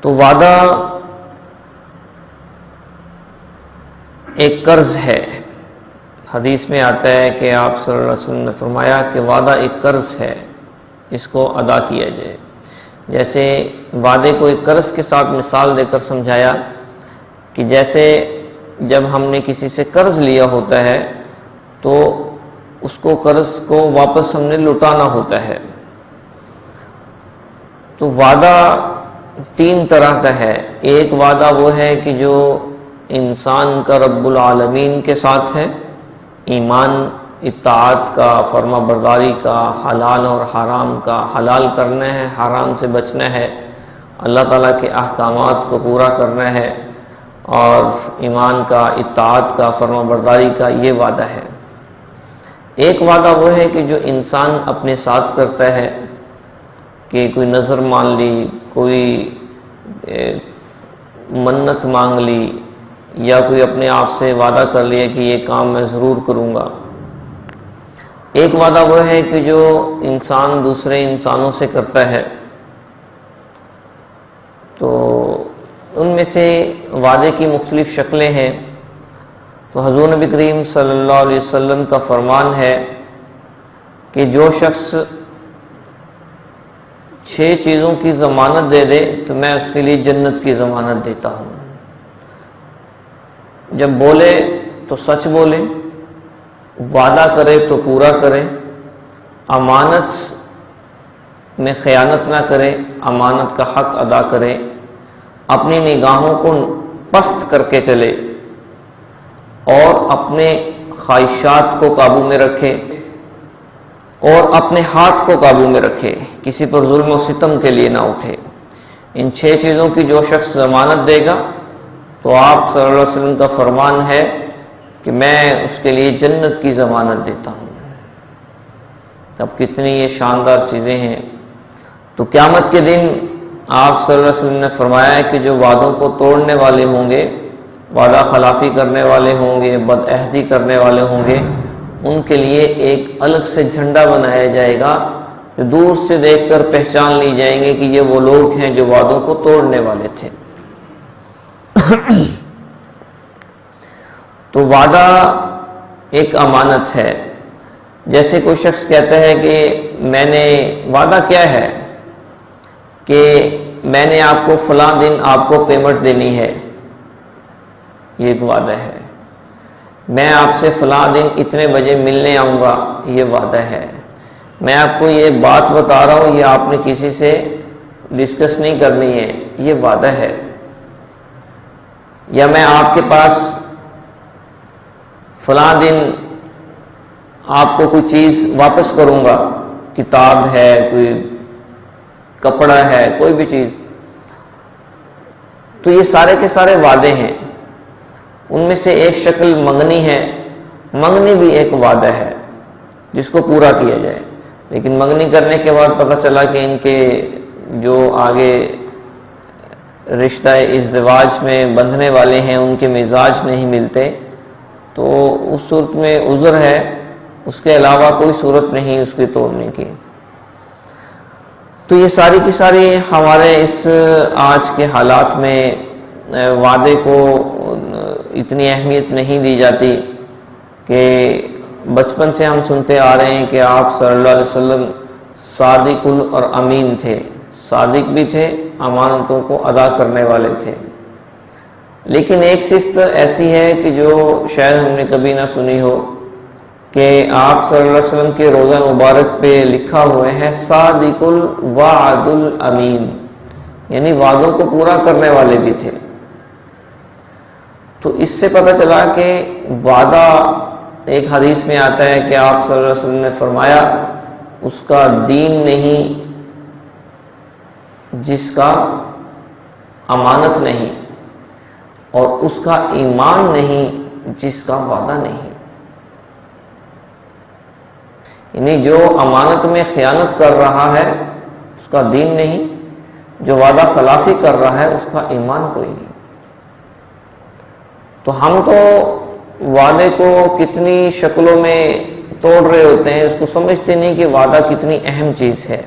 تو وعدہ ایک قرض ہے. حدیث میں آتا ہے کہ آپ صلی اللہ علیہ وسلم نے فرمایا کہ وعدہ ایک قرض ہے، اس کو ادا کیا جائے. جیسے وعدے کو ایک قرض کے ساتھ مثال دے کر سمجھایا کہ جیسے جب ہم نے کسی سے قرض لیا ہوتا ہے تو اس کو قرض کو واپس ہم نے لوٹانا ہوتا ہے. تو وعدہ تین طرح کا ہے. ایک وعدہ وہ ہے کہ جو انسان کا رب العالمین کے ساتھ ہے، ایمان، اطاعت کا، فرما برداری کا، حلال اور حرام کا، حلال کرنا ہے، حرام سے بچنا ہے، اللہ تعالیٰ کے احکامات کو پورا کرنا ہے، اور ایمان کا، اطاعت کا، فرما برداری کا یہ وعدہ ہے. ایک وعدہ وہ ہے کہ جو انسان اپنے ساتھ کرتا ہے کہ کوئی نظر مان لی، کوئی منت مانگ لی، یا کوئی اپنے آپ سے وعدہ کر لیا کہ یہ کام میں ضرور کروں گا. ایک وعدہ وہ ہے کہ جو انسان دوسرے انسانوں سے کرتا ہے. تو ان میں سے وعدے کی مختلف شکلیں ہیں. تو حضور نبی کریم صلی اللہ علیہ وسلم کا فرمان ہے کہ جو شخص 6 چیزوں کی ضمانت دے دے تو میں اس کے لیے جنت کی ضمانت دیتا ہوں. جب بولے تو سچ بولے، وعدہ کرے تو پورا کرے، امانت میں خیانت نہ کرے، امانت کا حق ادا کرے، اپنی نگاہوں کو پست کر کے چلے، اور اپنے خواہشات کو قابو میں رکھے، اور اپنے ہاتھ کو قابو میں رکھے، کسی پر ظلم و ستم کے لیے نہ اٹھے. ان 6 چیزوں کی جو شخص ضمانت دے گا تو آپ صلی اللہ علیہ وسلم کا فرمان ہے کہ میں اس کے لیے جنت کی ضمانت دیتا ہوں. اب کتنی یہ شاندار چیزیں ہیں. تو قیامت کے دن آپ صلی اللہ علیہ وسلم نے فرمایا ہے کہ جو وعدوں کو توڑنے والے ہوں گے، وعدہ خلافی کرنے والے ہوں گے، بد عہدی کرنے والے ہوں گے، ان کے لیے ایک الگ سے جھنڈا بنایا جائے گا جو دور سے دیکھ کر پہچان لی جائیں گے کہ یہ وہ لوگ ہیں جو وعدوں کو توڑنے والے تھے. تو وعدہ ایک امانت ہے. جیسے کوئی شخص کہتا ہے کہ میں نے وعدہ کیا ہے کہ میں نے آپ کو فلاں دن آپ کو پیمنٹ دینی ہے، یہ ایک وعدہ ہے. میں آپ سے فلاں دن اتنے بجے ملنے آؤں گا، یہ وعدہ ہے. میں آپ کو یہ بات بتا رہا ہوں، یہ آپ نے کسی سے ڈسکس نہیں کرنی ہے، یہ وعدہ ہے. یا میں آپ کے پاس فلاں دن آپ کو کوئی چیز واپس کروں گا، کتاب ہے، کوئی کپڑا ہے، کوئی بھی چیز. تو یہ سارے کے سارے وعدے ہیں. ان میں سے ایک شکل منگنی ہے. منگنی بھی ایک وعدہ ہے جس کو پورا کیا جائے. لیکن منگنی کرنے کے بعد پتہ چلا کہ ان کے جو آگے رشتہ ازدواج میں بندھنے والے ہیں ان کے مزاج نہیں ملتے، تو اس صورت میں عذر ہے، اس کے علاوہ کوئی صورت نہیں اس کی توڑنے کی. تو یہ ساری کی ساری ہمارے اس آج کے حالات میں وعدے کو اتنی اہمیت نہیں دی جاتی. کہ بچپن سے ہم سنتے آ رہے ہیں کہ آپ صلی اللہ علیہ وسلم صادق اور امین تھے. صادق بھی تھے، امانتوں کو ادا کرنے والے تھے. لیکن ایک صفت ایسی ہے کہ جو شاید ہم نے کبھی نہ سنی ہو، کہ آپ صلی اللہ علیہ وسلم کے روزہ مبارک پہ لکھا ہوئے ہیں صادق الوعد الامین، یعنی وعدوں کو پورا کرنے والے بھی تھے. تو اس سے پتہ چلا کہ وعدہ، ایک حدیث میں آتا ہے کہ آپ صلی اللہ علیہ وسلم نے فرمایا اس کا دین نہیں جس کا امانت نہیں، اور اس کا ایمان نہیں جس کا وعدہ نہیں. یعنی جو امانت میں خیانت کر رہا ہے اس کا دین نہیں، جو وعدہ خلافی کر رہا ہے اس کا ایمان کوئی نہیں. تو ہم تو وعدے کو کتنی شکلوں میں توڑ رہے ہوتے ہیں، اس کو سمجھتے نہیں کہ وعدہ کتنی اہم چیز ہے.